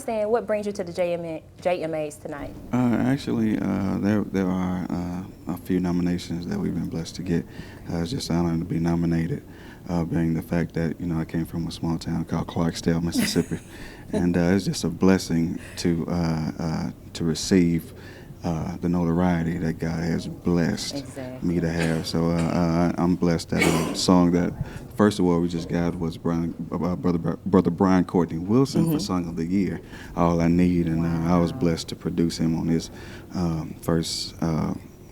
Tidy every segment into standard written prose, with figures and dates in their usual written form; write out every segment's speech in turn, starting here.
Stan, what brings you to the JMAs tonight? Actually, there are a few nominations that we've been blessed to get. It's just an honor to be nominated, being the fact that I came from a small town called Clarksdale, Mississippi, and it's just a blessing to receive the notoriety that God has blessed me to have. So I'm blessed that a song that first award we just got was Brother Brian Courtney Wilson for Song of the Year, All I Need, and I was blessed to produce him on his first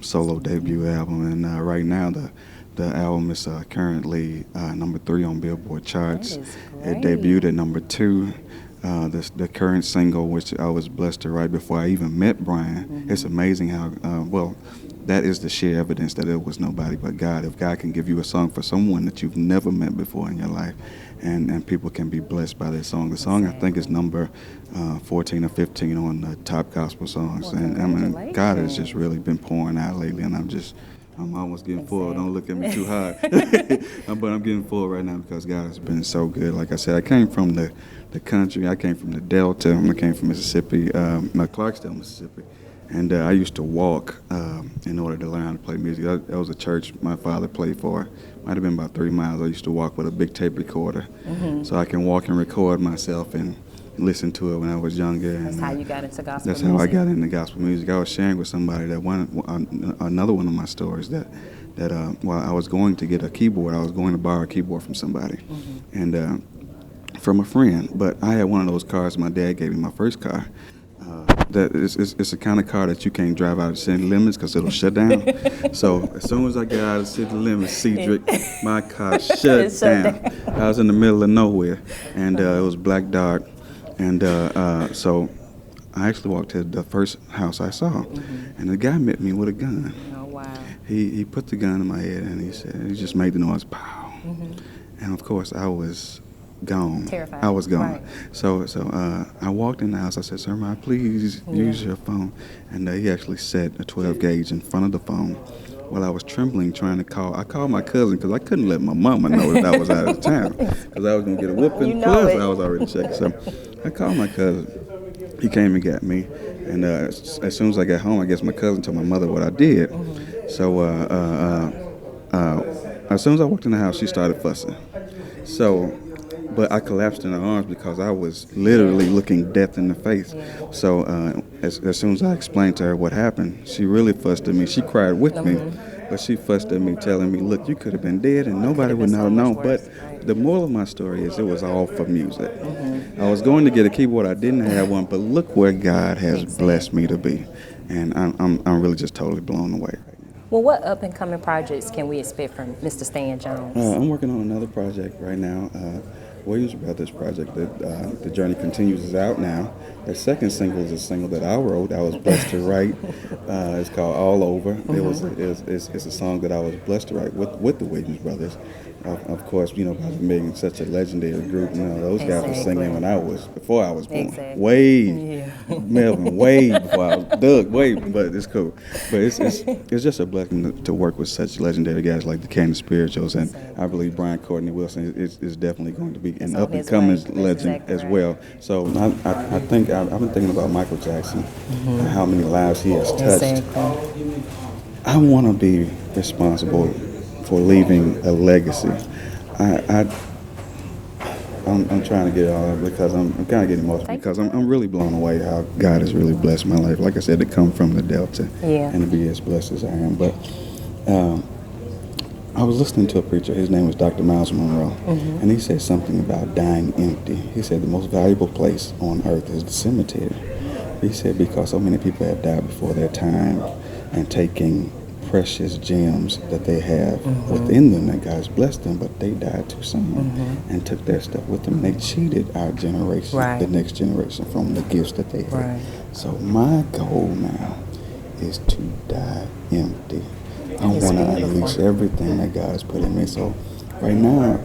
solo debut album. And right now the album is currently number 3 on Billboard charts. It debuted at number 2. The current single, which I was blessed to write before I even met Brian, it's amazing how, that is the sheer evidence that it was nobody but God. If God can give you a song for someone that you've never met before in your life, and people can be blessed by that song. The song, I think, is number 14 or 15 on the top gospel songs. And I mean, God has just really been pouring out lately, and I'm almost getting full. Don't look at me too hard. But I'm getting full right now because God has been so good. Like I said, I came from the country. I came from the Delta. I came from Mississippi, Clarksdale, Mississippi. And I used to walk in order to learn how to play music. That was a church my father played for. Might have been about 3 miles. I used to walk with a big tape recorder. So I can walk and record myself and listen to it when I was younger. That's how you got into gospel music? That's how I got into gospel music. I was sharing with somebody that another one of my stories that while I was going to get a keyboard, I was going to borrow a keyboard from somebody. And from a friend. But I had one of those cars my dad gave me, my first car. It's the kind of car that you can't drive out of city limits because it'll shut down. So as soon as I got out of city limits, Cedric, my car shut down. I was in the middle of nowhere, and it was black dark. And so I actually walked to the first house I saw, and the guy met me with a gun. Oh, wow. He put the gun in my head, and he just made the noise, pow. And of course, I was gone. Terrified. I was gone. Right. So I walked in the house. I said, "Sir, may I please use your phone?" And he actually set a 12 gauge in front of the phone. While I was trembling, trying to call, I called my cousin because I couldn't let my mama know that I was out of town because I was going to get a whooping. Plus, I was already checked. So I called my cousin. He came and got me. And as soon as I got home, I guess my cousin told my mother what I did. So as soon as I walked in the house, she started fussing. But I collapsed in her arms because I was literally looking death in the face. So as soon as I explained to her what happened, she really fussed at me. She cried with me, but she fussed at me, telling me, "Look, you could have been dead and nobody would not have known." But the moral of my story is it was all for music. I was going to get a keyboard. I didn't have one, but look where God has blessed me to be. And I'm really just totally blown away. Well, what up-and-coming projects can we expect from Mr. Stan Jones? I'm working on another project right now. Williams Brothers project that The Journey Continues is out now. The second single is a single that I wrote. I was blessed to write. It's called All Over. It's a song that I was blessed to write with the Williams Brothers. Of course, by being such a legendary group, those guys were singing before I was born. Melvin, way before I was Doug, but it's cool. But it's just a blessing to work with such legendary guys like the Canton Spirituals, and I believe Brian Courtney Wilson is definitely going to be an up-and-coming legend as well. So I think I've been thinking about Michael Jackson and how many lives he has touched. I want to be responsible for leaving a legacy. I'm trying to get it all out because I'm kind of getting emotional because I'm really blown away how God has really blessed my life. Like I said, to come from the Delta and to be as blessed as I am. But I was listening to a preacher. His name was Dr. Miles Monroe, and he said something about dying empty. He said the most valuable place on earth is the cemetery. He said because so many people have died before their time and taking precious gems that they have within them that God's blessed them, but they died too soon and took their stuff with them. They cheated our generation, the next generation, from the gifts that they had. So my goal now is to die empty. I want to unleash everything that God's put in me. So right now,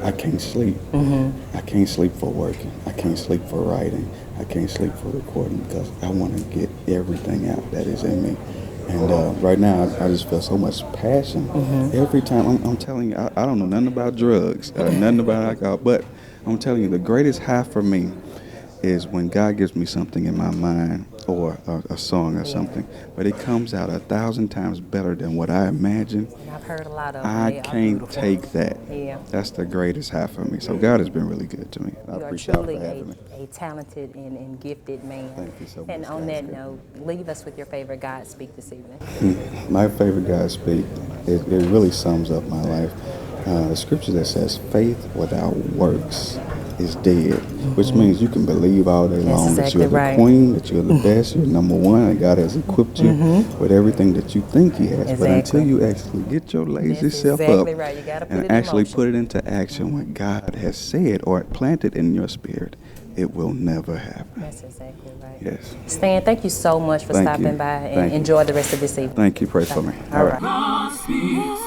I can't sleep. I can't sleep for working. I can't sleep for writing. I can't sleep for recording because I want to get everything out that is in me. And right now, I just feel so much passion. Every time, I'm telling you, I don't know nothing about drugs, nothing about alcohol, but I'm telling you, the greatest high for me is when God gives me something in my mind or a song or something, but it comes out 1,000 times better than what I imagined. And I've heard a lot of them. I They are can't beautiful. take that. Yeah. That's the greatest high for me. So God has been really good to me. I You are appreciate y'all truly for having me. a talented and gifted man. Thank you so And much, on guys. that note, leave us with your favorite God speak this evening. My favorite God speak, it really sums up my life. The scripture that says faith without works is dead, which means you can believe all day That's long that exactly you're the right. queen, that you're the best, you're number one, and God has equipped you with everything that you think He has. But until Exactly. you actually get your lazy That's self exactly up right. You gotta put it and in actually motion. put it into action, what God has said or planted in your spirit, it will never happen. That's exactly right. Yes. Stan, thank you so much for Thank stopping you. by and Thank you. enjoy the rest of this evening. Thank you. Pray for me. All right.